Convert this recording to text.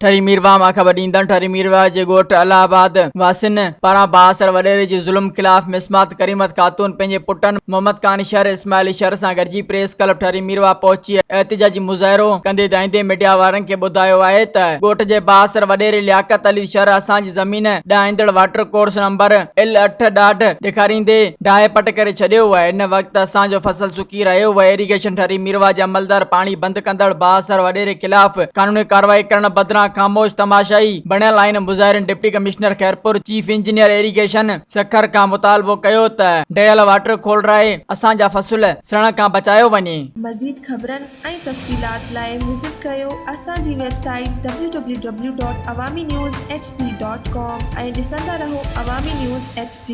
ठरी मीरवा मां ख़बर ॾींदड़ ठरी मीरवा जे ॻोठ अलाहाबाद वासिन पारां बासर वॾेरे जे ज़ुल्म ख़िलाफ़ मिसमात करीमत ख़ातून पंहिंजे पुटनि मोहम्मद कानी शहर इस्माइली शहर सां गॾिजी प्रेस क्लब ठरी मीरवा पहुची एहतिजाजी मुज़ाहिरो कंदे दाईंदे मीडिया वारनि खे ॿुधायो आहे त ॻोठ जे बासर वॾेरे लियाकत अली शहर असांजी ज़मीन ॾाहींदड़ वाटर कोर्स नंबर L8 ॾाढ ॾेखारींदे ढाहे पट करे छॾियो आहे। इन वक़्तु असांजो फसल सुकी रहियो आहे। इरिगेशन ठरी मीरवा जे अमलदार पाणी बंदि कंदड़ बासर वॾेरे ख़िलाफ़ कानूनी कार्रवाई करण बदिरां ख़ामोश तमाशाई बणियल आहिनि। मुज़ाहिरनि deputy commissioner Khairpur chief engineer irrigation Sukkur खां मुतालबो कयो त ठहियल वाटर खोलराए असांजा फसल सड़ण खां बचायो वञे। मज़ीद ख़बरनि ऐं तफ़सीलात लाइ विज़िट कयो असांजी वेबसाइट www.awamiNewsHD.com ऐं ॾिसंदा रहो अवामी न्यूज़ HD।